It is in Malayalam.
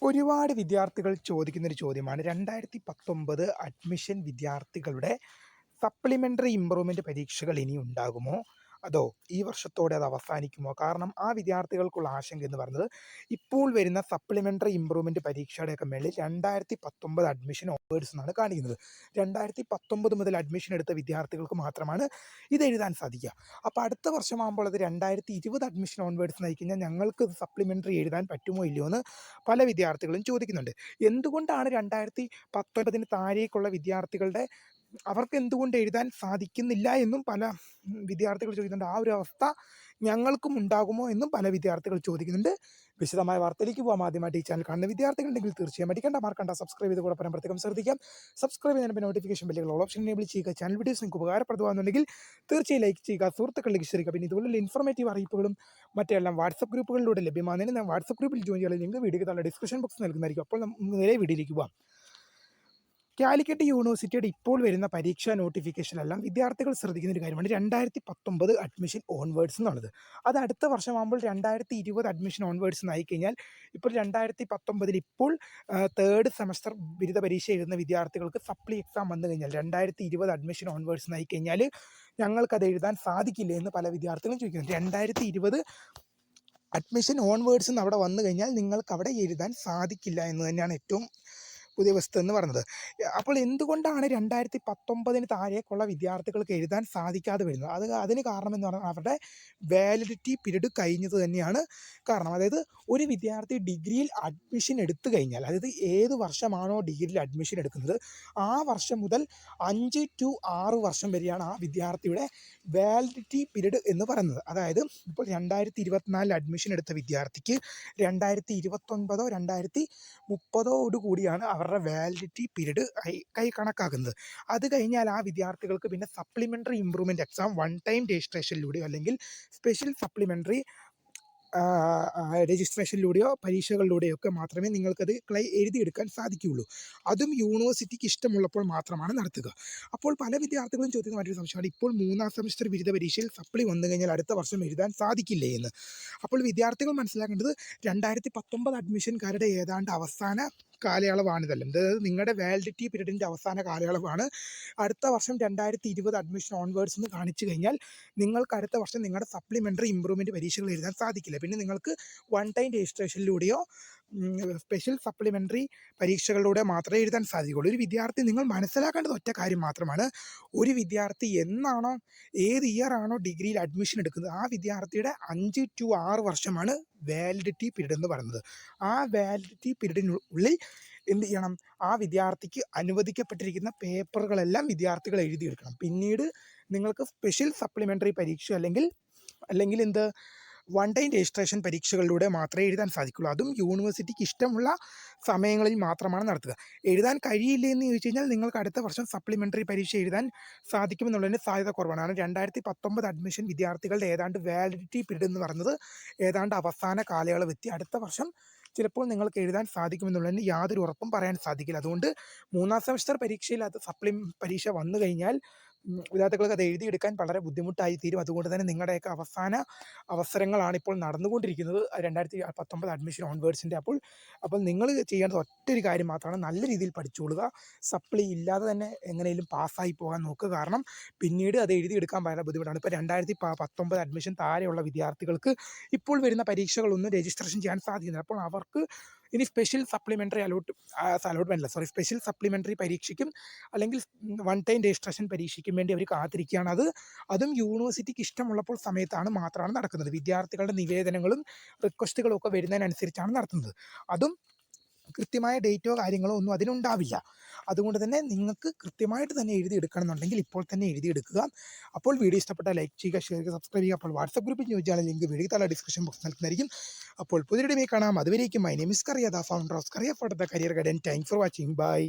ഒരുപാട് വിദ്യാർത്ഥികൾ ചോദിക്കുന്നൊരു ചോദ്യമാണ്. 2019 അഡ്മിഷൻ വിദ്യാർത്ഥികളുടെ സപ്ലിമെൻ്ററി ഇംപ്രൂവ്മെൻ്റ് പരീക്ഷകൾ ഇനി ഉണ്ടാകുമോ? അതോ ഈ വർഷത്തോടെ അത് അവസാനിക്കുമോ? കാരണം ആ വിദ്യാർത്ഥികൾക്കുള്ള ആശങ്ക എന്ന് പറയുന്നത്, ഇപ്പോൾ വരുന്ന സപ്ലിമെൻ്ററി ഇംപ്രൂവ്മെൻ്റ് പരീക്ഷയുടെയൊക്കെ മേളിൽ 2019 അഡ്മിഷൻ ഓൺവേർഡ്സ് എന്നാണ് കാണിക്കുന്നത്. 2019 മുതൽ അഡ്മിഷൻ എടുത്ത വിദ്യാർത്ഥികൾക്ക് മാത്രമാണ് ഇത് എഴുതാൻ സാധിക്കുക. അപ്പോൾ അടുത്ത വർഷമാകുമ്പോൾ അത് 2020 അഡ്മിഷൻ ഓൺവേർഡ്സ് ആയിക്കഴിഞ്ഞാൽ ഞങ്ങൾക്ക് സപ്ലിമെൻ്ററി എഴുതാൻ പറ്റുമോ ഇല്ലയോ എന്ന് പല വിദ്യാർത്ഥികളും ചോദിക്കുന്നുണ്ട്. എന്തുകൊണ്ടാണ് 2019 താഴേക്കുള്ള വിദ്യാർത്ഥികളുടെ അവർക്ക് എന്തുകൊണ്ട് എഴുതാൻ സാധിക്കുന്നില്ല എന്നും പല വിദ്യാർത്ഥികൾ ചോദിക്കുന്നുണ്ട്. ആ ഒരു അവസ്ഥ ഞങ്ങൾക്കും ഉണ്ടാകുമോ എന്നും പല വിദ്യാർത്ഥികൾ ചോദിക്കുന്നുണ്ട്. വിശദമായ വാർത്തയിലേക്ക് പോകാം. ആദ്യമായിട്ട് ഈ ചാനൽ കാണുന്ന വിദ്യാർത്ഥികളുണ്ടെങ്കിൽ തീർച്ചയായും മടിക്കേണ്ട, മറക്കണ്ട, സബ്സ്ക്രൈബ് ചെയ്ത് കൂടെ പറയാൻ പ്രത്യേകം ശ്രദ്ധിക്കാം. സബ്സ്ക്രൈബ് ചെയ്യുന്നതിന് നോട്ടിഫിക്കേഷൻ ബെല്ലുകൾ ഓൾ ഓപ്ഷൻ എനേബിൾ ചെയ്യുക. ചാനൽ വീഡിയോസ് നിങ്ങൾക്ക് ഉപകാരപ്രദമാകുന്നുണ്ടെങ്കിൽ തീർച്ചയായും ലൈക്ക് ചെയ്യുക, സുഹൃത്തുക്കളിലേക്ക് ഷെയർ. പിന്നെ ഇതുപോലുള്ള ഇൻഫോർമേറ്റീവ് അറിയിപ്പുകളും മറ്റെല്ലാം വാട്സപ്പ് ഗ്രൂപ്പുകളിലൂടെ ലഭ്യമാകുന്നതിന് ഞാൻ വാട്സപ്പ് ഗ്രൂപ്പിൽ ജോയിൻ ചെയ്യാൻ ലിങ്ക് വീഡിയോയ്ക്ക് താഴെ ഡിസ്ക്രിപ്ഷൻ ബോക്സ് നൽകുന്നതായിരിക്കും. അപ്പോൾ നേരെ വീഡിയോയിലേക്ക് പോകാം. കാലിക്കറ്റ് യൂണിവേഴ്സിറ്റിയുടെ ഇപ്പോൾ വരുന്ന പരീക്ഷാ നോട്ടിഫിക്കേഷനെല്ലാം വിദ്യാർത്ഥികൾ ശ്രദ്ധിക്കുന്ന ഒരു കാര്യമാണ് 2019 അഡ്മിഷൻ ഓൺവേർഡ്സ് എന്നുള്ളത്. അത് അടുത്ത വർഷമാകുമ്പോൾ 2020 അഡ്മിഷൻ ഓൺവേർഡ്സ് എന്നായി കഴിഞ്ഞാൽ, ഇപ്പോൾ 2019 ഇപ്പോൾ തേർഡ് സെമസ്റ്റർ ബിരുദ പരീക്ഷ എഴുതുന്ന വിദ്യാർത്ഥികൾക്ക് സപ്ലി എക്സാം വന്നു കഴിഞ്ഞാൽ 2020 അഡ്മിഷൻ ഓൺവേർഡ്സ് എന്നായി കഴിഞ്ഞാൽ ഞങ്ങൾക്കത് എഴുതാൻ സാധിക്കില്ല എന്ന് പല വിദ്യാർത്ഥികളും ചോദിക്കുന്നുണ്ട്. 2020 അഡ്മിഷൻ ഓൺവേർഡ്സ് എന്ന് അവിടെ വന്നു കഴിഞ്ഞാൽ നിങ്ങൾക്ക് അവിടെ എഴുതാൻ സാധിക്കില്ല എന്ന് തന്നെയാണ് ഏറ്റവും പുതിയ വസ്തു എന്ന് പറയുന്നത്. അപ്പോൾ എന്തുകൊണ്ടാണ് 2019 താഴേക്കുള്ള വിദ്യാർത്ഥികൾക്ക് എഴുതാൻ സാധിക്കാതെ വരുന്നത്? അതിന് കാരണം എന്ന് പറഞ്ഞാൽ അവരുടെ വാലിഡിറ്റി പീരീഡ് കഴിഞ്ഞത് തന്നെയാണ് കാരണം. അതായത് ഒരു വിദ്യാർത്ഥി ഡിഗ്രിയിൽ അഡ്മിഷൻ എടുത്തു കഴിഞ്ഞാൽ, അതായത് ഏത് വർഷമാണോ ഡിഗ്രിയിൽ അഡ്മിഷൻ എടുക്കുന്നത് ആ വർഷം മുതൽ 5 to 6 വർഷം വരെയാണ് ആ വിദ്യാർത്ഥിയുടെ വാലിഡിറ്റി പീരീഡ് എന്ന് പറയുന്നത്. അതായത് ഇപ്പോൾ 2024 അഡ്മിഷൻ എടുത്ത വിദ്യാർത്ഥിക്ക് 2029 2030 കൂടിയാണ് അവരുടെ വാലിഡിറ്റി പീരീഡ് കണക്കാക്കുന്നത്. അത് കഴിഞ്ഞാൽ ആ വിദ്യാർത്ഥികൾക്ക് പിന്നെ supplementary improvement exam one time രജിസ്ട്രേഷനിലൂടെയോ അല്ലെങ്കിൽ സ്പെഷ്യൽ സപ്ലിമെൻ്ററി രജിസ്ട്രേഷനിലൂടെയോ പരീക്ഷകളിലൂടെയോ ഒക്കെ മാത്രമേ നിങ്ങൾക്കത് എഴുതിയെടുക്കാൻ സാധിക്കുകയുള്ളൂ. അതും യൂണിവേഴ്സിറ്റിക്ക് ഇഷ്ടമുള്ളപ്പോൾ മാത്രമാണ് നടത്തുക. അപ്പോൾ പല വിദ്യാർത്ഥികളും ചോദിക്കുന്ന മറ്റൊരു സംശയമാണ്, ഇപ്പോൾ 3ാം സെമസ്റ്റർ ബിരുദ പരീക്ഷയിൽ സപ്ലി വന്നു കഴിഞ്ഞാൽ അടുത്ത വർഷം എഴുതാൻ സാധിക്കില്ലേ എന്ന്. അപ്പോൾ വിദ്യാർത്ഥികൾ മനസ്സിലാക്കേണ്ടത് 2019 അഡ്മിഷൻകാരുടെ ഏതാണ്ട് അവസാന കാലയളവാണിതല്ല. അതായത് നിങ്ങളുടെ വാലിഡിറ്റി പീരീഡിൻ്റെ അവസാന കാലയളവാണ്. അടുത്ത വർഷം 2020 അഡ്മിഷൻ ഓൺവേർഡ്സ് എന്ന് കാണിച്ചു കഴിഞ്ഞാൽ നിങ്ങൾക്ക് അടുത്ത വർഷം നിങ്ങളുടെ സപ്ലിമെൻ്ററി ഇംപ്രൂവ്മെൻറ്റ് പരീക്ഷകൾ എഴുതാൻ സാധിക്കില്ല. പിന്നെ നിങ്ങൾക്ക് വൺ ടൈം രജിസ്ട്രേഷനിലൂടെയോ സ്പെഷ്യൽ സപ്ലിമെൻ്ററി പരീക്ഷകളിലൂടെ മാത്രമേ എഴുതാൻ സാധിക്കുകയുള്ളൂ. ഒരു വിദ്യാർത്ഥി നിങ്ങൾ മനസ്സിലാക്കേണ്ടത് ഒറ്റ കാര്യം മാത്രമാണ്. ഒരു വിദ്യാർത്ഥി എന്നാണോ ഏത് ഇയർ ആണോ ഡിഗ്രിയിൽ അഡ്മിഷൻ എടുക്കുന്നത് ആ വിദ്യാർത്ഥിയുടെ 5 to 6 വർഷമാണ് വാലിഡിറ്റി പീരീഡ് എന്ന് പറയുന്നത്. ആ വാലിഡിറ്റി പീരീഡിനുള്ളിൽ എന്ത് ചെയ്യണം? ആ വിദ്യാർത്ഥിക്ക് അനുവദിക്കപ്പെട്ടിരിക്കുന്ന പേപ്പറുകളെല്ലാം വിദ്യാർത്ഥികൾ എഴുതിയെടുക്കണം. പിന്നീട് നിങ്ങൾക്ക് സ്പെഷ്യൽ സപ്ലിമെൻ്ററി പരീക്ഷ അല്ലെങ്കിൽ എന്ത് വൺ ടൈം രജിസ്ട്രേഷൻ പരീക്ഷകളിലൂടെ മാത്രമേ എഴുതാൻ സാധിക്കുള്ളൂ. അതും യൂണിവേഴ്സിറ്റിക്ക് ഇഷ്ടമുള്ള സമയങ്ങളിൽ മാത്രമാണ് നടത്തുക. എഴുതാൻ കഴിയില്ല എന്ന് ചോദിച്ചു കഴിഞ്ഞാൽ നിങ്ങൾക്ക് അടുത്ത വർഷം സപ്ലിമെൻ്ററി പരീക്ഷ എഴുതാൻ സാധിക്കുമെന്നുള്ളതിന് സാധ്യത കുറവാണ്. 2019 അഡ്മിഷൻ വിദ്യാർത്ഥികളുടെ ഏതാണ്ട് വാലിഡിറ്റി പീരീഡ് എന്ന് പറയുന്നത് ഏതാണ്ട് അവസാന കാലയളവെത്തി. അടുത്ത വർഷം ചിലപ്പോൾ നിങ്ങൾക്ക് എഴുതാൻ സാധിക്കുമെന്നുള്ളതിന് യാതൊരു ഉറപ്പും പറയാൻ സാധിക്കില്ല. അതുകൊണ്ട് 3ാം സെമസ്റ്റർ പരീക്ഷയിൽ അത് പരീക്ഷ വന്നു കഴിഞ്ഞാൽ വിദ്യാർത്ഥികൾക്ക് അത് എഴുതിയെടുക്കാൻ വളരെ ബുദ്ധിമുട്ടായി തീരും. അതുകൊണ്ട് തന്നെ നിങ്ങളുടെയൊക്കെ അവസാന അവസരങ്ങളാണ് ഇപ്പോൾ നടന്നുകൊണ്ടിരിക്കുന്നത് 2019 അഡ്മിഷൻ ഓൺവേർഡ്സിൻ്റെ. അപ്പോൾ നിങ്ങൾ ചെയ്യേണ്ടത് ഒറ്റൊരു കാര്യം മാത്രമാണ്, നല്ല രീതിയിൽ പഠിച്ചുകൊള്ളുക. സപ്ലി ഇല്ലാതെ തന്നെ എങ്ങനെയും പാസ്സായി പോകാൻ നോക്കുക. കാരണം പിന്നീട് അത് എഴുതിയെടുക്കാൻ വളരെ ബുദ്ധിമുട്ടാണ്. ഇപ്പോൾ 2019 അഡ്മിഷൻ താഴെയുള്ള വിദ്യാർത്ഥികൾക്ക് ഇപ്പോൾ വരുന്ന പരീക്ഷകളൊന്നും രജിസ്ട്രേഷൻ ചെയ്യാൻ സാധിക്കുന്നില്ല. അപ്പോൾ അവർക്ക് ഇനി സ്പെഷ്യൽ സപ്ലിമെൻ്ററി പരീക്ഷയ്ക്കും അല്ലെങ്കിൽ വൺ ടൈം രജിസ്ട്രേഷൻ പരീക്ഷയ്ക്കും വേണ്ടി അവർ കാത്തിരിക്കുകയാണ്. അതും യൂണിവേഴ്സിറ്റിക്ക് ഇഷ്ടമുള്ളപ്പോൾ സമയത്താണ് മാത്രമാണ് നടക്കുന്നത്. വിദ്യാർത്ഥികളുടെ നിവേദനങ്ങളും റിക്വസ്റ്റുകളും ഒക്കെ വരുന്നതിനനുസരിച്ചാണ് നടത്തുന്നത്. അതും കൃത്യമായ ഡേറ്റോ കാര്യങ്ങളോ ഒന്നും അതിനുണ്ടാവില്ല. അതുകൊണ്ട് തന്നെ നിങ്ങൾക്ക് കൃത്യമായിട്ട് തന്നെ എഴുതിയെടുക്കണം എന്നുണ്ടെങ്കിൽ ഇപ്പോൾ തന്നെ എഴുതിയെടുക്കുക. അപ്പോൾ വീഡിയോ ഇഷ്ടപ്പെട്ടാൽ ലൈക്ക് ചെയ്യുക, ഷെയർ ചെയ്യുക, സബ്സ്ക്രൈബ് ചെയ്യുക. അപ്പോൾ വാട്സപ്പ് ഗ്രൂപ്പിൽ ചോദിച്ചാൽ ലിങ്ക് വീഡിയോ താഴെ ഡിസ്ക്രിപ്ഷൻ ബോക്സ് നൽകുന്നതായിരിക്കും. അപ്പോൾ പുതിയ വീഡിയോ കാണാം. അതുവരേക്കും my name is Kariya, the founder of Kariya for the career guidance. Thanks for watching. By.